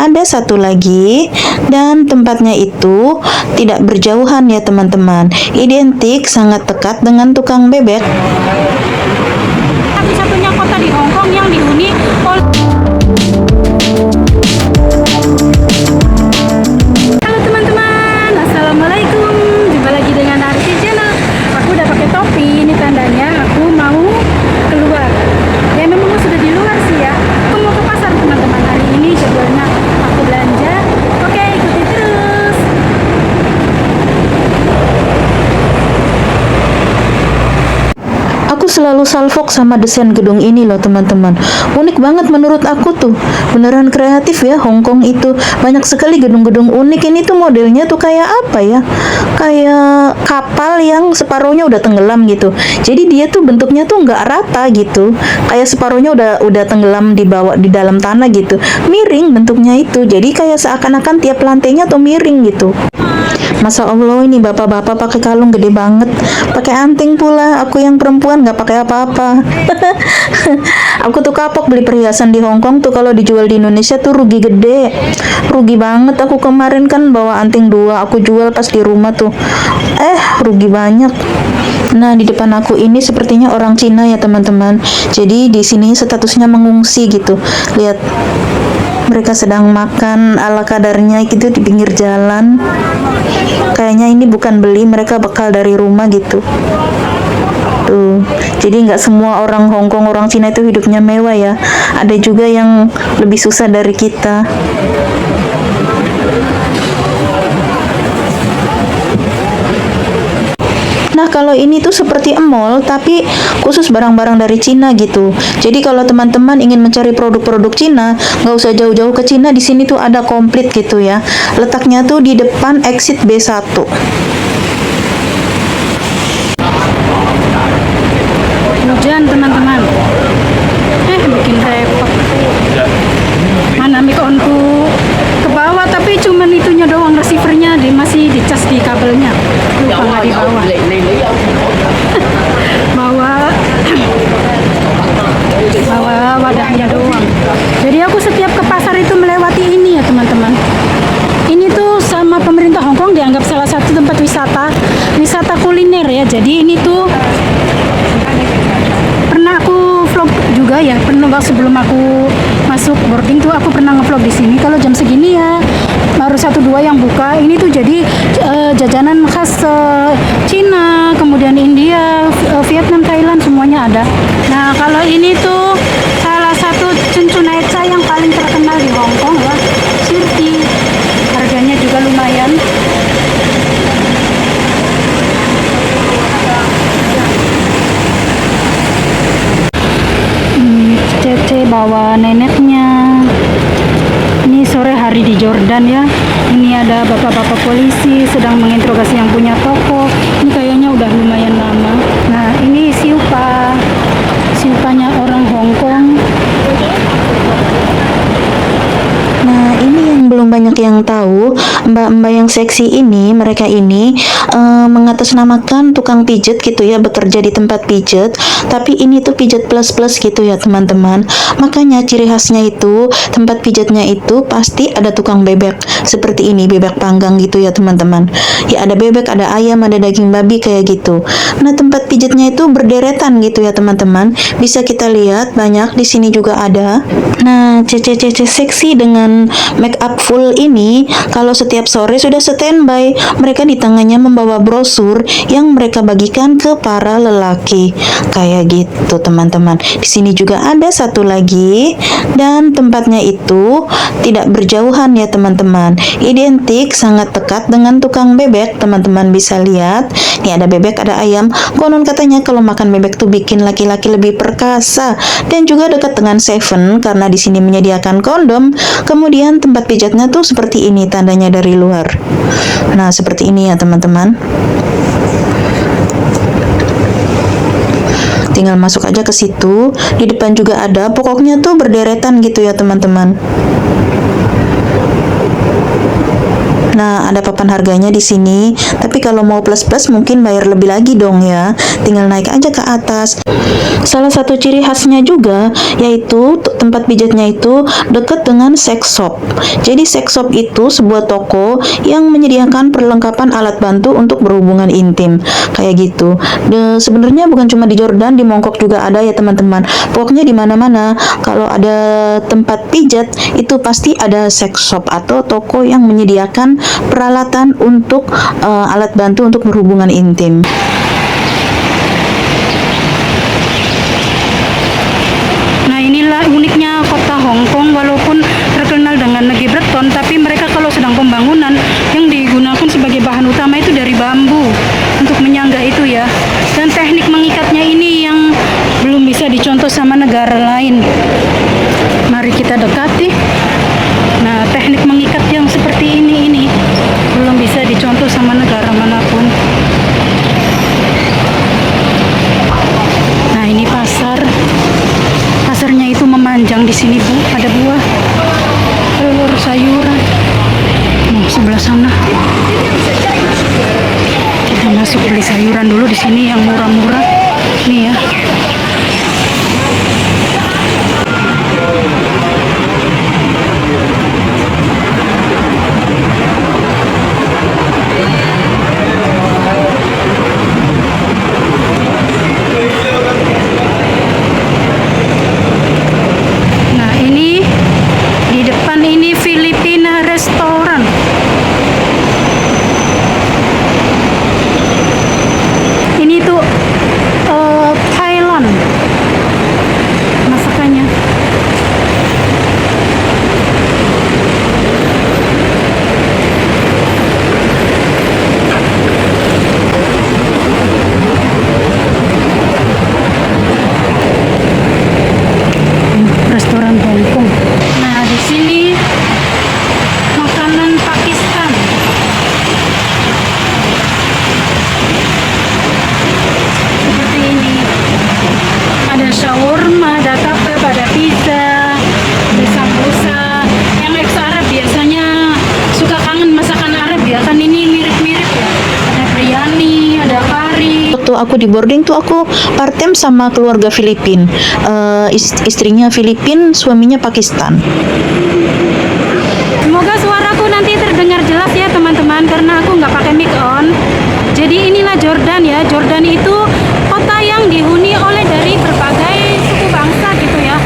ada satu lagi, dan tempatnya itu tidak berjauhan ya teman-teman, identik sangat dekat dengan tukang bebek. Satu-satunya kota di Hong Kong yang dihuni oleh... Halo teman-teman, assalamualaikum, jumpa lagi dengan Arti Channel. Aku udah pakai topi, ini tandanya aku mau keluar. Ya memang sudah di luar sih ya. Aku mau ke pasar teman-teman, hari ini jadwalnya aku belanja. Oke, ikuti terus. Aku selalu salfok sama desain gedung ini loh teman-teman. Unik banget menurut aku tuh. Beneran kreatif ya Hong Kong itu. Banyak sekali gedung-gedung unik. Ini tuh modelnya tuh kayak apa ya? Kayak kapal yang separuhnya udah tenggelam gitu. Jadi dia tuh bentuknya tuh nggak rata gitu. Kayak separuhnya udah tenggelam di bawah di dalam tanah gitu. Miring bentuknya itu. Jadi kayak seakan-akan tiap lantainya tuh miring gitu. Masa Allah, ini bapak-bapak pakai kalung gede banget, pakai anting pula. Aku yang perempuan nggak pakai apa-apa. Aku tuh kapok beli perhiasan di Hong Kong tuh, kalau dijual di Indonesia tuh rugi gede, rugi banget. Aku kemarin kan bawa anting 2, aku jual pas di rumah tuh, rugi banyak. Nah, di depan aku ini sepertinya orang Cina ya teman-teman. Jadi di sini statusnya mengungsi gitu. Lihat, mereka sedang makan ala kadarnya gitu di pinggir jalan. Kayaknya ini bukan beli, mereka bekal dari rumah gitu. Tuh, jadi nggak semua orang Hong Kong, orang Cina itu hidupnya mewah ya. Ada juga yang lebih susah dari kita. Nah, kalau ini tuh seperti mall, tapi khusus barang-barang dari Cina gitu. Jadi kalau teman-teman ingin mencari produk-produk Cina, nggak usah jauh-jauh ke Cina. Di sini tuh ada komplit gitu ya. Letaknya tuh di depan exit B1. Hujan teman-teman, bikin repot. Mana mic onku ke bawah, tapi cuman itunya doang, receivernya masih dicas di kabelnya, lupa nggak di bawah. bawa wadahnya doang. Jadi aku setiap ke pasar itu melewati ini ya teman-teman. Ini tuh sama pemerintah Hong Kong dianggap salah satu tempat wisata kuliner ya. Jadi ini tuh pernah aku vlog juga ya, sebelum aku masuk boarding tuh aku pernah ngevlog di sini. Kalau jam segini ya baru 1-2 yang buka. Ini tuh jadi jajanan khas Cina, kemudian India, Vietnam, Thailand, semuanya ada. Nah, kalau ini tuh salah satu Cuncunaitsa yang paling terkenal di Hong Kong ya, Sirti. Harganya juga lumayan. Cece bawa neneknya. Ini sore hari di Jordan ya. Ini ada bapak-bapak polisi sedang menginterogasi yang punya toko. Ini kayaknya udah lumayan lama. Nah, ini siupanya orang Hong Kong. Nah, ini yang belum banyak yang tahu, mbak-mbak yang seksi ini, mereka ini mengatasnamakan tukang pijet gitu ya, bekerja di tempat pijet, tapi ini tuh pijet plus-plus gitu ya teman-teman. Makanya ciri khasnya itu, tempat pijetnya itu pasti ada tukang bebek, seperti ini, bebek panggang gitu ya teman-teman. Ya ada bebek, ada ayam, ada daging babi kayak gitu. Nah, tempat pijetnya itu berderetan gitu ya teman-teman. Bisa kita lihat banyak di sini juga ada. Nah, cece-cece seksi dengan make up full ini kalau setiap sore sudah standby. Mereka di tangannya membawa brosur yang mereka bagikan ke para lelaki. Kayak gitu teman-teman. Di sini juga ada satu lagi, dan tempatnya itu tidak berjauhan ya teman-teman. Identik sangat dekat dengan tukang bebek. Teman-teman bisa lihat. Nih ada bebek, ada ayam. Konon katanya kalau makan bebek tuh bikin laki-laki lebih perkasa, dan juga dekat dengan Seven karena di sini menyediakan kondom. Kemudian tempat pijatnya tuh seperti ini tandanya dari luar. Nah, seperti ini ya teman-teman. Tinggal masuk aja ke situ. Di depan juga ada. Pokoknya tuh berderetan gitu ya teman-teman. Nah, ada papan harganya di sini. Tapi kalau mau plus-plus mungkin bayar lebih lagi dong ya. Tinggal naik aja ke atas. Salah satu ciri khasnya juga yaitu tempat pijatnya itu dekat dengan sex shop. Jadi sex shop itu sebuah toko yang menyediakan perlengkapan alat bantu untuk berhubungan intim. Kayak gitu. Sebenarnya bukan cuma di Jordan, di Mongkok juga ada ya teman-teman. Pokoknya di mana-mana kalau ada tempat pijat itu pasti ada sex shop atau toko yang menyediakan peralatan untuk alat bantu untuk berhubungan intim. Nah, inilah uniknya kota Hong Kong, walaupun terkenal dengan negeri beton, tapi mereka kalau sedang pembangunan yang digunakan sebagai bahan utama itu dari bambu untuk menyangga itu ya. Dan teknik mengikatnya ini yang belum bisa dicontoh sama negara lain. Mari kita dekati. Nah, teknik mengikat yang seperti ini belum bisa dicontoh sama negara manapun. Nah, ini pasar. Pasarnya itu memanjang di sini, Bu. Ada buah, telur, sayuran. Sebelah sana. Kita masuk beli sayuran dulu di sini yang murah-murah. Nih ya. Nah, ini di depan ini Filipina restoran. Ini tuh Thailand masakannya. Restoran Hongkong. Nah, di sini makanan Pakistan. Seperti ini. Ada shawarma, ada kebab, ada pizza, ada sambusa. Yang ex Arab biasanya suka kangen masakan Arab ya, kan ini mirip-mirip ya. Ada biryani, ada kari. Waktu aku di boarding tuh aku part-time sama keluarga Filipin. Istrinya Filipin, suaminya Pakistan. Semoga suaraku nanti terdengar jelas ya teman-teman, karena aku nggak pakai mic on. Jadi inilah Jordan ya. Jordan itu kota yang dihuni oleh dari berbagai suku bangsa gitu ya.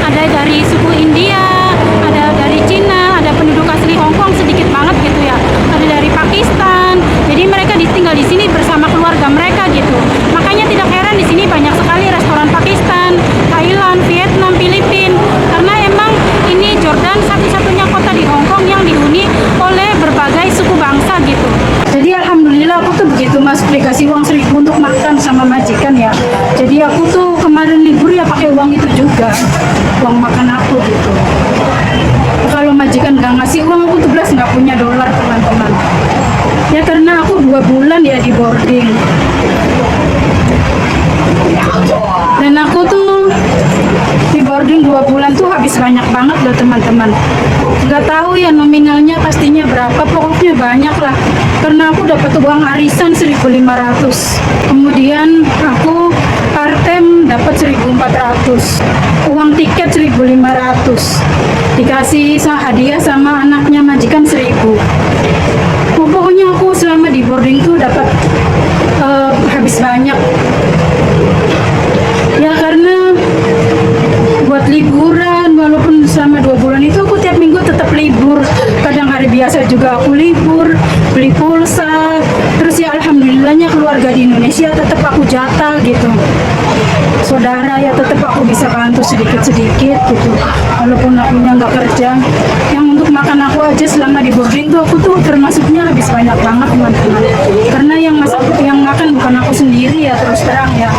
Ada dari suku India, ada dari Cina, ada penduduk asli Hong Kong sedikit banget gitu ya. Ada dari Pakistan. Jadi mereka tinggal di sini bersama keluarga mereka gitu. Makanya tidak heran di sini banyak sekali restoran Pakistan, Thailand, Vietnam, Filipina. Karena emang ini Jordan satu-satunya kota di Hong Kong yang dihuni oleh berbagai suku bangsa gitu. Jadi alhamdulillah aku tuh begitu masuk dikasih uang 1.000 untuk makan sama majikan ya. Jadi aku tuh kemarin libur ya pakai uang itu juga, uang makan aku gitu. Kalau majikan nggak ngasih uang, aku tuh belas nggak punya dolar teman-teman. Ya karena aku 2 bulan ya di boarding. Dan aku tuh di boarding 2 bulan tuh habis banyak banget loh teman-teman. Nggak tahu ya nominalnya pastinya berapa, pokoknya banyak lah. Karena aku dapat uang arisan 1.500. Kemudian aku part-time dapat 1.400. Uang tiket 1.500. Dikasih hadiah sama anaknya majikan 1.000. Pokoknya aku selama di boarding tuh dapat habis banyak. Ya karena buat liburan, walaupun selama 2 bulan itu aku tiap minggu tetap libur. Kadang hari biasa juga aku libur, beli pulsa. Terus ya alhamdulillahnya keluarga di Indonesia tetap aku jatah gitu. Saudara ya tetap aku bisa bantu sedikit-sedikit gitu. Walaupun akunya nggak kerja. Yang untuk makan aku aja selama di boarding tuh aku tuh termasuknya habis banyak banget teman-teman. Karena yang makan bukan aku sendiri ya, terus terang ya.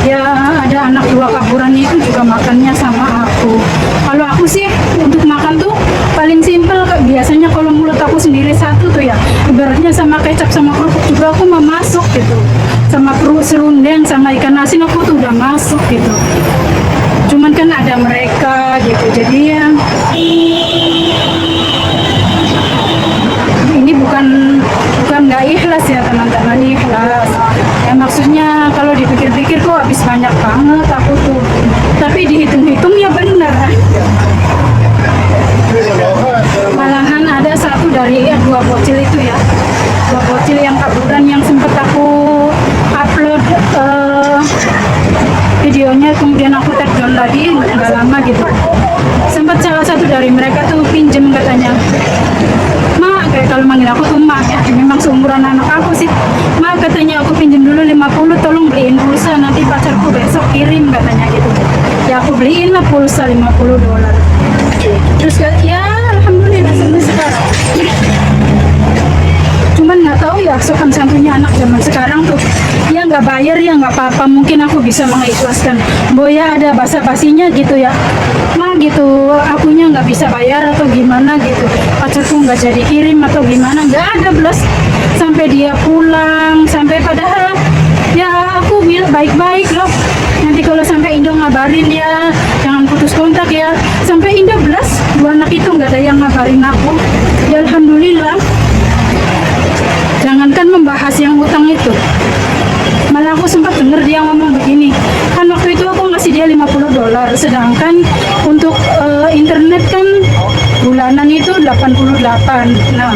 Ya ada anak 2 kaburan itu juga makannya sama aku. Kalau aku sih untuk makan tuh paling simpel, biasanya kalau mulut aku sendiri satu tuh ya ibaratnya sama kecap sama kerupuk juga aku mau masuk gitu, sama perut serundeng sama ikan asin aku tuh udah masuk gitu. Cuman kan ada mereka gitu, jadi ya ini bukan banyak banget aku tuh, tapi dihitung-hitung ya benar. Malahan ada satu dari dua bocil itu ya, dua bocil yang kaburan yang sempat aku upload videonya, kemudian aku take down lagi nggak lama gitu. Sempat salah satu dari mereka tuh pinjem katanya, "Ma," kayak kalau manggil aku tuh "Ma" ya, memang seumuran anak aku sih. "Ma," katanya, "aku pinjem dulu 50, tolong beliin pulsa, nanti pacarku besok kirim," katanya gitu. Ya aku beliin lah pulsa $50. Terus ya alhamdulillah sampai sekarang. Cuman nggak tahu ya sopan santunnya anak zaman sekarang tuh, ya nggak bayar ya nggak apa-apa, mungkin aku bisa mengikhlaskan. Boya ada basa-basinya gitu ya, "Ma," gitu, "akunya nggak bisa bayar atau gimana gitu, pacarku nggak jadi kirim atau gimana," nggak ada belas. Sampai dia pulang, sampai padahal ya aku bilang baik-baik loh, nanti kalau sampai Indo ngabarin ya jangan putus kontak ya. Sampai Indo belas, dua anak itu nggak ada yang ngabarin aku. Ya alhamdulillah. Jangankan membahas yang utang itu, malah aku sempat dengar dia ngomong begini, kan waktu itu aku ngasih dia $50, sedangkan untuk internet kan bulanan itu 88. Nah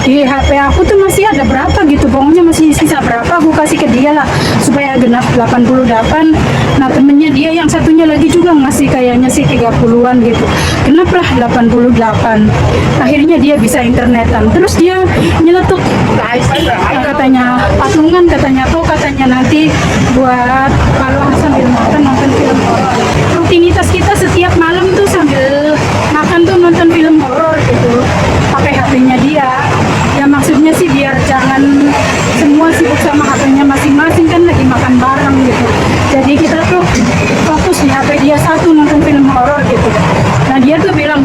di HP aku tuh masih ada berapa gitu, pokoknya masih sisa berapa, aku kasih ke dia lah supaya genap 88. Nah temennya dia yang satunya lagi juga ngasih kayaknya sih 30-an gitu, genaplah 88. Akhirnya dia bisa internetan, terus dia nyeletuk katanya patungan, katanya tuh, katanya nanti buat kalau sambil makan nonton film horor. Rutinitas kita setiap malam tuh sambil makan tuh nonton film horor gitu, pakai HP-nya dia. Ya maksudnya sih biar jangan semua sibuk sama HP-nya masing-masing, kan lagi makan bareng gitu. Jadi kita tuh fokus di HP dia satu nonton film horor gitu. Nah dia tuh bilang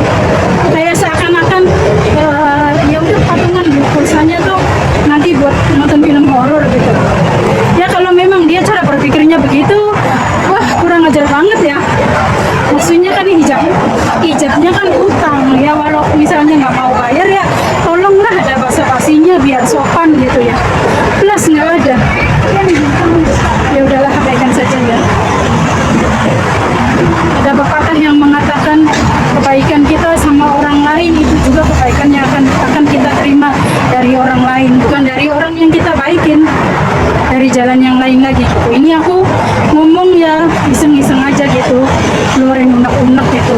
kayak seakan-akan ya udah patungan pulsanya tuh nanti buat nonton film horor gitu. Ya kalau memang dia cara berpikirnya begitu, wah kurang ajar banget ya. Maksudnya kan hijabnya kan utang ya, walau misalnya nggak mau bayar ya tolonglah ada basa-basinya biar sopan gitu ya. Plus nggak ada, ya udahlah abaikan saja ya. Ada pepatah yang mengatakan kebaikan kita sama orang lain itu juga kebaikan yang akan kita terima dari orang lain, bukan dari orang yang kita baikin, dari jalan yang lain lagi gitu. Ini aku ngomong ya iseng-iseng aja gitu, keluarin unek-unek gitu.